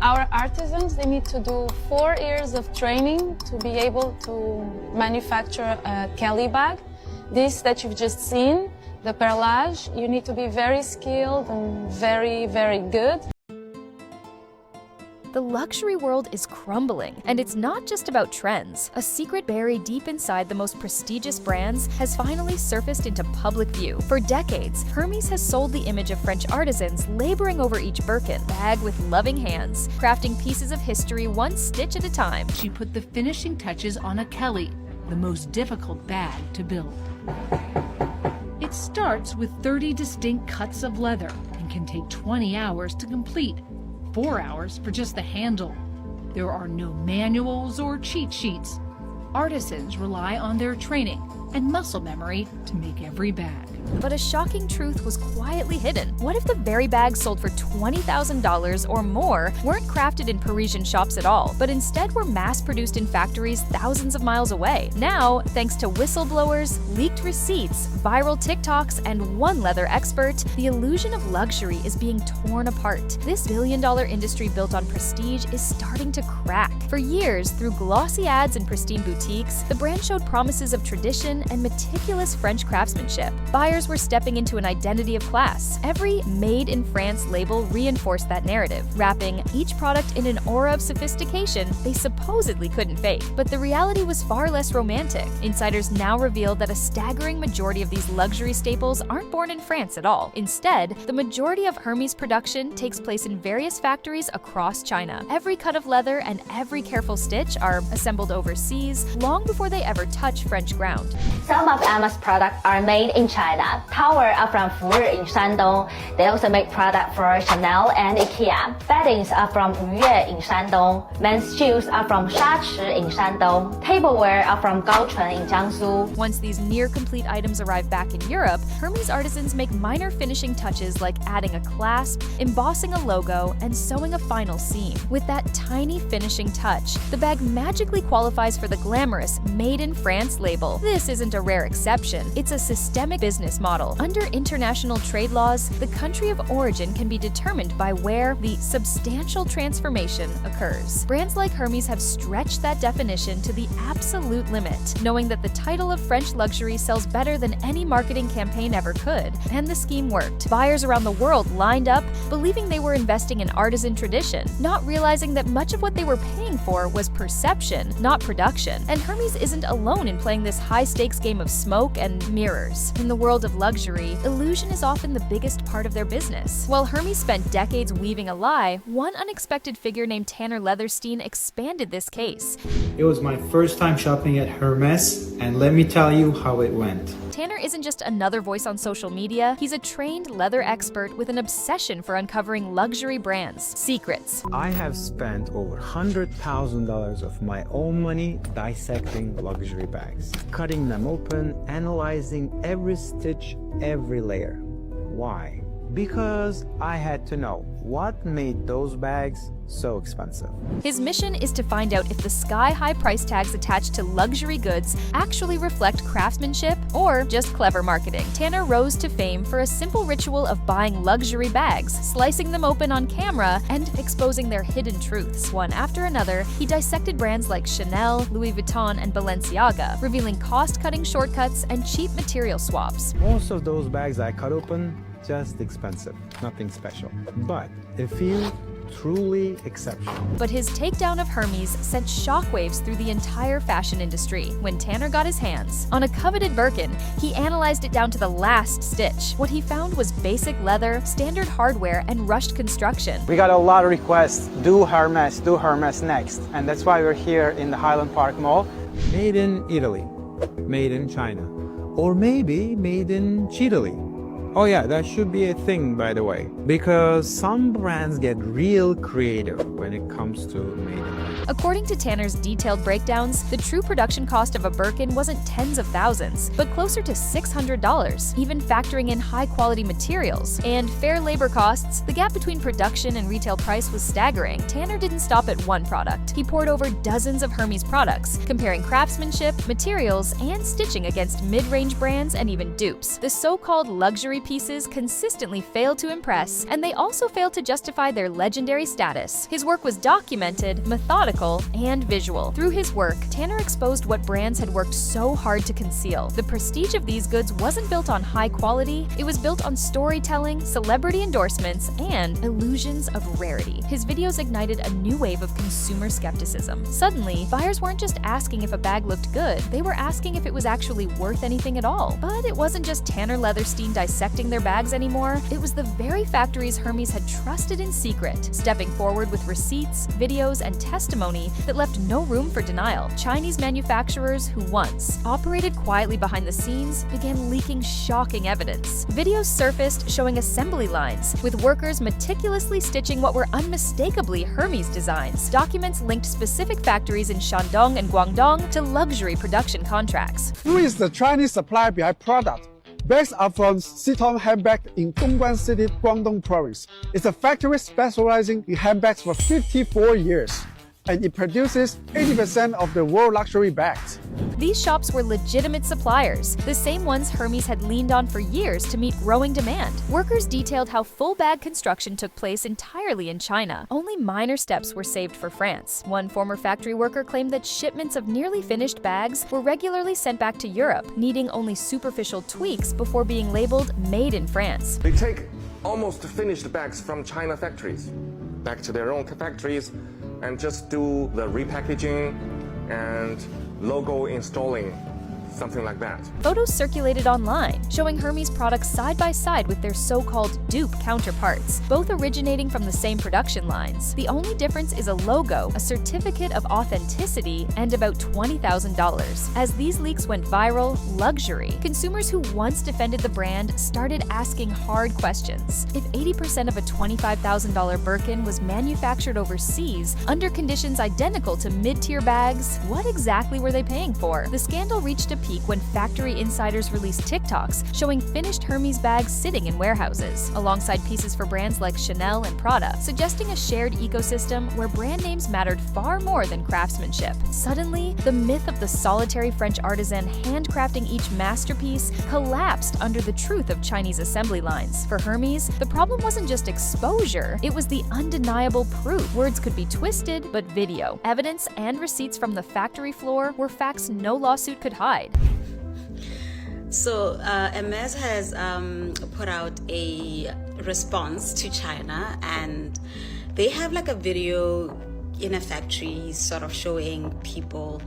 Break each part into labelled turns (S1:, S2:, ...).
S1: our artisans, they need to do 4 years of training to be able to manufacture a Kelly bag. This that you've just seen, the perlage, you need to be very skilled and very, very good.
S2: The luxury world is crumbling, and it's not just about trends. A secret buried deep inside the most prestigious brands has finally surfaced into public view. For decades, Hermès has sold the image of French artisans laboring over each Birkin bag with loving hands, crafting pieces of history one stitch at a time.
S3: She put the finishing touches on a Kelly, the most difficult bag to build. It starts with 30 distinct cuts of leather and can take 20 hours to complete. 4 hours for just the handle. There are no manuals or cheat sheets. Artisans rely on their training and muscle memory to make every bag.
S2: But a shocking truth was quietly hidden. What if the very bags sold for $20,000 or more weren't crafted in Parisian shops at all, but instead were mass-produced in factories thousands of miles away? Now, thanks to whistleblowers, leaked receipts, viral TikToks, and one leather expert, the illusion of luxury is being torn apart. This billion-dollar industry built on prestige is starting to crack. For years, through glossy ads and pristine boutiques, the brand showed promises of tradition and meticulous French craftsmanship. Buyers were stepping into an identity of class. Every Made in France label reinforced that narrative, wrapping each product in an aura of sophistication they supposedly couldn't fake. But the reality was far less romantic. Insiders now reveal that a staggering majority of these luxury staples aren't born in France at all. Instead, the majority of Hermès production takes place in various factories across China. Every cut of leather and every careful stitch are assembled overseas long before they ever touch French ground.
S4: Some of Hermès products are made in China. Towels are from Fuyue in Shandong. They also make products for Chanel and IKEA. Beddings are from Yue in Shandong. Men's shoes are from Shachi in Shandong. Tableware are from Gaochun in Jiangsu.
S2: Once these near-complete items arrive back in Europe, Hermès artisans make minor finishing touches like adding a clasp, embossing a logo, and sewing a final seam. With that tiny finishing touch, the bag magically qualifies for the glamorous Made in France label. This isn't a rare exception. It's a systemic business model. Under international trade laws, the country of origin can be determined by where the substantial transformation occurs. Brands like Hermès have stretched that definition to the absolute limit, knowing that the title of French luxury sells better than any marketing campaign ever could. And the scheme worked. Buyers around the world lined up, believing they were investing in artisan tradition, not realizing that much of what they were paying for was perception, not production. And Hermès isn't alone in playing this high-stakes game of smoke and mirrors. In the world of luxury, illusion is often the biggest part of their business. While Hermès spent decades weaving a lie, one unexpected figure named Tanner Leatherstein expanded this case.
S5: It was my first time shopping at Hermès, and let me tell you how it went.
S2: Tanner isn't just another voice on social media, he's a trained leather expert with an obsession for uncovering luxury brands' secrets.
S6: I have spent over $100,000 of my own money dissecting luxury bags, cutting them open, analyzing every stitch, every layer. Why? Because I had to know what made those bags so expensive.
S2: His mission is to find out if the sky-high price tags attached to luxury goods actually reflect craftsmanship or just clever marketing. Tanner rose to fame for a simple ritual of buying luxury bags, slicing them open on camera, and exposing their hidden truths. One after another, he dissected brands like Chanel, Louis Vuitton, and Balenciaga, revealing cost-cutting shortcuts and cheap material swaps.
S6: Most of those bags I cut open, just expensive, nothing special. But a few truly exceptional.
S2: But his takedown of Hermès sent shockwaves through the entire fashion industry. When Tanner got his hands on a coveted Birkin, he analyzed it down to the last stitch. What he found was basic leather, standard hardware, and rushed construction.
S7: We got a lot of requests, do Hermès next. And that's why we're here in the Highland Park Mall.
S6: Made in Italy, made in China, or maybe made in Chile. Oh yeah, that should be a thing, by the way, because some brands get real creative when it comes to made in China.
S2: According to Tanner's detailed breakdowns, the true production cost of a Birkin wasn't tens of thousands, but closer to $600, even factoring in high-quality materials. And fair labor costs, the gap between production and retail price was staggering. Tanner didn't stop at one product. He poured over dozens of Hermès products, comparing craftsmanship, materials, and stitching against mid-range brands and even dupes. The so-called luxury pieces consistently failed to impress, and they also failed to justify their legendary status. His work was documented, methodical, and visual. Through his work, Tanner exposed what brands had worked so hard to conceal. The prestige of these goods wasn't built on high quality, it was built on storytelling, celebrity endorsements, and illusions of rarity. His videos ignited a new wave of consumer skepticism. Suddenly, buyers weren't just asking if a bag looked good, they were asking if it was actually worth anything at all. But it wasn't just Tanner Leatherstein dissecting their bags anymore, it was the very factories Hermès had trusted in secret, stepping forward with receipts, videos, and testimony that left no room for denial. Chinese manufacturers who once operated quietly behind the scenes began leaking shocking evidence. Videos surfaced showing assembly lines, with workers meticulously stitching what were unmistakably Hermès designs. Documents linked specific factories in Shandong and Guangdong to luxury production contracts.
S8: Who is the Chinese supplier behind product? Bags are from Sitong Handbag in Dongguan City, Guangdong Province. It's a factory specializing in handbags for 54 years, and it produces 80% of the world luxury bags.
S2: These shops were legitimate suppliers, the same ones Hermès had leaned on for years to meet growing demand. Workers detailed how full bag construction took place entirely in China. Only minor steps were saved for France. One former factory worker claimed that shipments of nearly finished bags were regularly sent back to Europe, needing only superficial tweaks before being labeled "Made in France."
S9: They take almost finished bags from China factories back to their own factories and just do the repackaging and logo installing, something like that.
S2: Photos circulated online, showing Hermès products side by side with their so-called dupe counterparts, both originating from the same production lines. The only difference is a logo, a certificate of authenticity, and about $20,000. As these leaks went viral, luxury consumers who once defended the brand started asking hard questions. If 80% of a $25,000 Birkin was manufactured overseas under conditions identical to mid-tier bags, what exactly were they paying for? The scandal reached a peak when factory insiders released TikToks showing finished Hermès bags sitting in warehouses, alongside pieces for brands like Chanel and Prada, suggesting a shared ecosystem where brand names mattered far more than craftsmanship. Suddenly, the myth of the solitary French artisan handcrafting each masterpiece collapsed under the truth of Chinese assembly lines. For Hermès, the problem wasn't just exposure, it was the undeniable proof. Words could be twisted, but video, evidence, and receipts from the factory floor were facts no lawsuit could hide.
S10: So Hermès has put out a response to China, and they have like a video in a factory sort of showing people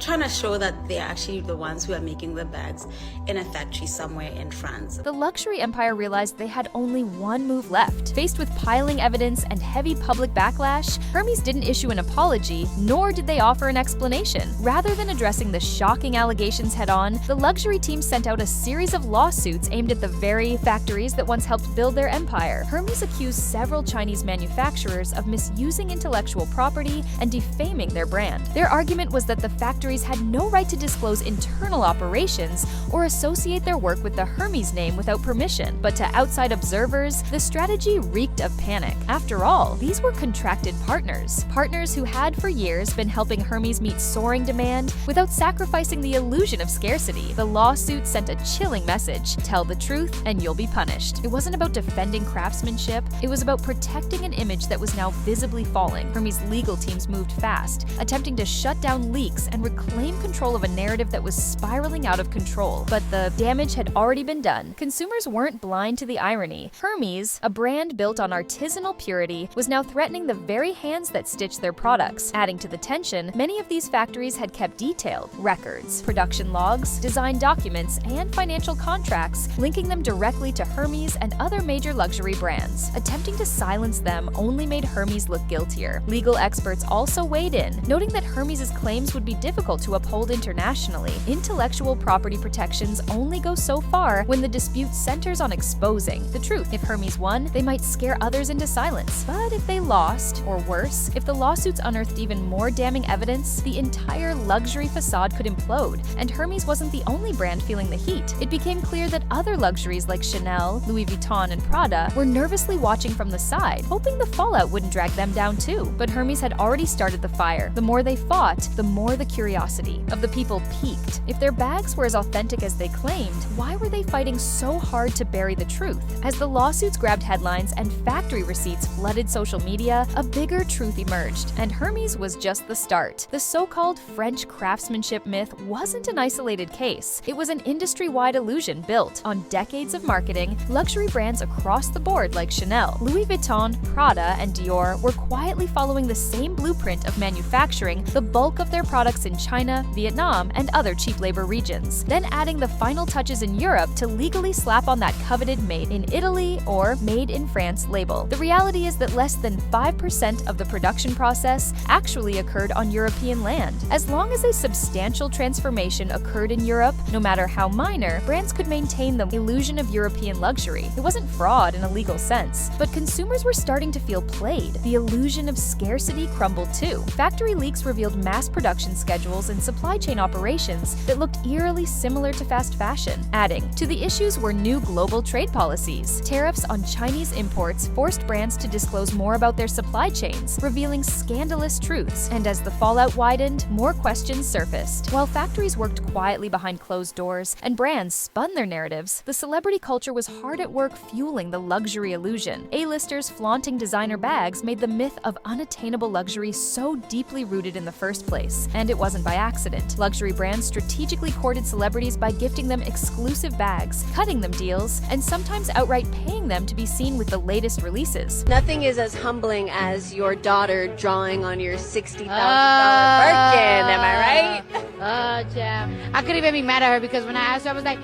S10: trying to show that they're actually the ones who are making the bags in a factory somewhere in France.
S2: The luxury empire realized they had only one move left. Faced with piling evidence and heavy public backlash, Hermès didn't issue an apology, nor did they offer an explanation. Rather than addressing the shocking allegations head-on, the luxury team sent out a series of lawsuits aimed at the very factories that once helped build their empire. Hermès accused several Chinese manufacturers of misusing intellectual property and defaming their brand. Their argument was that the factories had no right to disclose internal operations or associate their work with the Hermès name without permission. But to outside observers, the strategy reeked of panic. After all, these were contracted partners who had for years been helping Hermès meet soaring demand without sacrificing the illusion of scarcity. The lawsuit sent a chilling message: tell the truth and you'll be punished. It wasn't about defending craftsmanship, it was about protecting an image that was now visibly falling. Hermès legal teams moved fast, attempting to shut down leaks and reclaim control of a narrative that was spiraling out of control. But the damage had already been done. Consumers weren't blind to the irony. Hermès, a brand built on artisanal purity, was now threatening the very hands that stitched their products. Adding to the tension, many of these factories had kept detailed records, production logs, design documents, and financial contracts linking them directly to Hermès and other major luxury brands. Attempting to silence them only made Hermès look guiltier. Legal experts also weighed in, noting that Hermès' claims would be difficult to uphold internationally. Intellectual property protections only go so far when the dispute centers on exposing the truth. If Hermès won, they might scare others into silence. But if they lost, or worse, if the lawsuits unearthed even more damning evidence, the entire luxury facade could implode. And Hermès wasn't the only brand feeling the heat. It became clear that other luxuries like Chanel, Louis Vuitton, and Prada were nervously watching from the side, hoping the fallout wouldn't drag them down too. But Hermès had already started the fire. The more they fought, the more the curiosity curiosity of the people peaked. If their bags were as authentic as they claimed, why were they fighting so hard to bury the truth? As the lawsuits grabbed headlines and factory receipts flooded social media, a bigger truth emerged, and Hermès was just the start. The so-called French craftsmanship myth wasn't an isolated case. It was an industry-wide illusion built on decades of marketing. Luxury brands across the board like Chanel, Louis Vuitton, Prada, and Dior were quietly following the same blueprint of manufacturing the bulk of their products in China, Vietnam, and other cheap labor regions, then adding the final touches in Europe to legally slap on that coveted Made in Italy or Made in France label. The reality is that less than 5% of the production process actually occurred on European land. As long as a substantial transformation occurred in Europe, no matter how minor, brands could maintain the illusion of European luxury. It wasn't fraud in a legal sense, but consumers were starting to feel played. The illusion of scarcity crumbled too. Factory leaks revealed mass production schedules and supply chain operations that looked eerily similar to fast fashion. Adding to the issues were new global trade policies. Tariffs on Chinese imports forced brands to disclose more about their supply chains, revealing scandalous truths. And as the fallout widened, more questions surfaced. While factories worked quietly behind closed doors and brands spun their narratives, the celebrity culture was hard at work fueling the luxury illusion. A-listers flaunting designer bags made the myth of unattainable luxury so deeply rooted in the first place. And it wasn't by accident. Luxury brands strategically courted celebrities by gifting them exclusive bags, cutting them deals, and sometimes outright paying them to be seen with the latest releases.
S11: Nothing is as humbling as your daughter drawing on your $60,000 Birkin, am I right?
S12: Oh, child. I couldn't even be mad at her because when I asked her, I was like,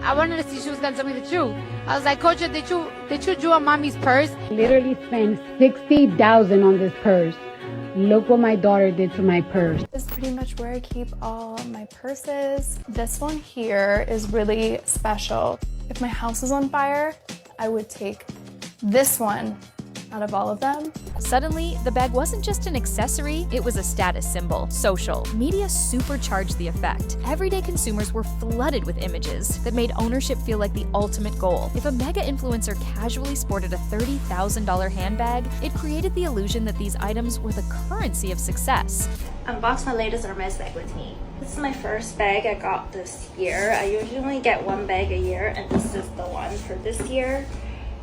S12: I wanted to see if she was gonna tell me the truth. I was like, Coach, did you draw on mommy's purse?
S13: Literally spent $60,000 on this purse. Look what my daughter did to my purse.
S14: This is pretty much where I keep all my purses. This one here is really special. If my house is on fire, I would take this one out of all of them.
S2: Suddenly, the bag wasn't just an accessory, it was a status symbol. Social media supercharged the effect. Everyday consumers were flooded with images that made ownership feel like the ultimate goal. If a mega influencer casually sported a $30,000 handbag, it created the illusion that these items were the currency of success.
S15: Unbox my latest Hermès bag with me. This is my first bag I got this year. I usually get one bag a year, and this is the one for this year.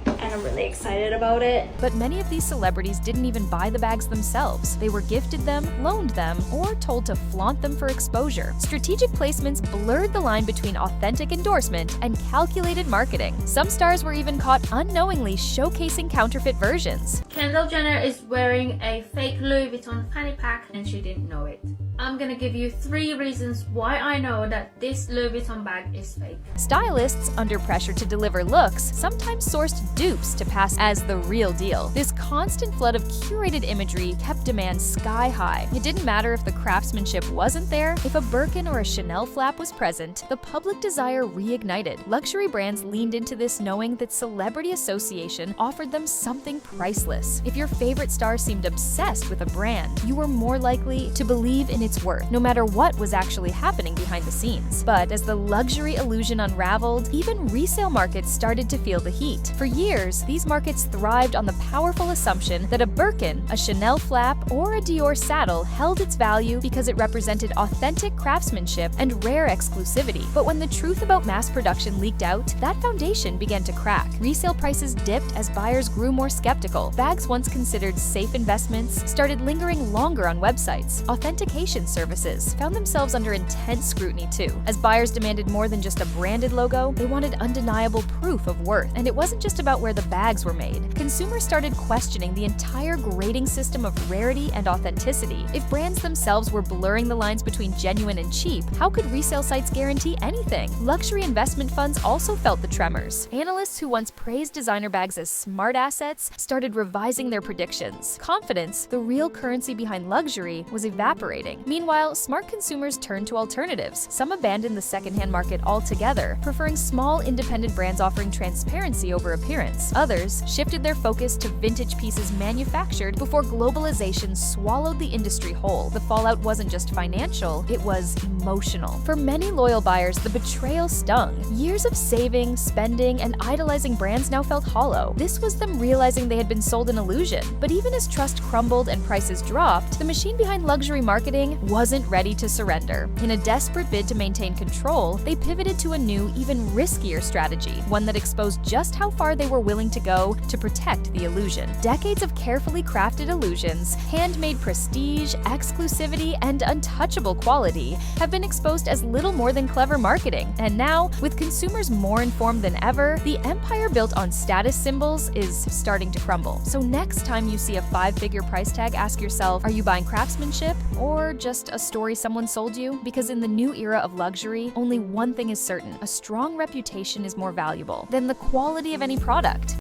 S15: And I'm really excited about it.
S2: But many of these celebrities didn't even buy the bags themselves. They were gifted them, loaned them, or told to flaunt them for exposure. Strategic placements blurred the line between authentic endorsement and calculated marketing. Some stars were even caught unknowingly showcasing counterfeit versions.
S16: Kendall Jenner is wearing a fake Louis Vuitton fanny pack and she didn't know it. I'm gonna give you 3 reasons why I know that this Louis Vuitton bag is fake.
S2: Stylists, under pressure to deliver looks, sometimes sourced dupes to pass as the real deal. This constant flood of curated imagery kept demand sky high. It didn't matter if the craftsmanship wasn't there. If a Birkin or a Chanel flap was present, the public desire reignited. Luxury brands leaned into this knowing that celebrity association offered them something priceless. If your favorite star seemed obsessed with a brand, you were more likely to believe in its worth, no matter what was actually happening behind the scenes. But as the luxury illusion unraveled, even resale markets started to feel the heat. For years, these markets thrived on the powerful assumption that a Birkin, a Chanel flap, or a Dior saddle held its value because it represented authentic craftsmanship and rare exclusivity. But when the truth about mass production leaked out, that foundation began to crack. Resale prices dipped as buyers grew more skeptical. Bags once considered safe investments started lingering longer on websites. Authentication services found themselves under intense scrutiny too. As buyers demanded more than just a branded logo, they wanted undeniable proof of worth. And it wasn't just about where the bags were made. Consumers started questioning the entire grading system of rarity and authenticity. If brands themselves were blurring the lines between genuine and cheap, how could resale sites guarantee anything? Luxury investment funds also felt the tremors. Analysts who once praised designer bags as smart assets started revising their predictions. Confidence, the real currency behind luxury, was evaporating. Meanwhile, smart consumers turned to alternatives. Some abandoned the secondhand market altogether, preferring small independent brands offering offering transparency over appearance. Others shifted their focus to vintage pieces manufactured before globalization swallowed the industry whole. The fallout wasn't just financial, it was emotional. For many loyal buyers, the betrayal stung. Years of saving, spending, and idolizing brands now felt hollow. This was them realizing they had been sold an illusion. But even as trust crumbled and prices dropped, the machine behind luxury marketing wasn't ready to surrender. In a desperate bid to maintain control, they pivoted to a new, even riskier strategy, one that exposed just how far they were willing to go to protect the illusion. Decades of carefully crafted illusions, handmade prestige, exclusivity, and untouchable quality have been exposed as little more than clever marketing. And now, with consumers more informed than ever, the empire built on status symbols is starting to crumble. So next time you see a 5-figure price tag, ask yourself, are you buying craftsmanship or just a story someone sold you? Because in the new era of luxury, only one thing is certain: a strong reputation is more valuable than the quality of any product.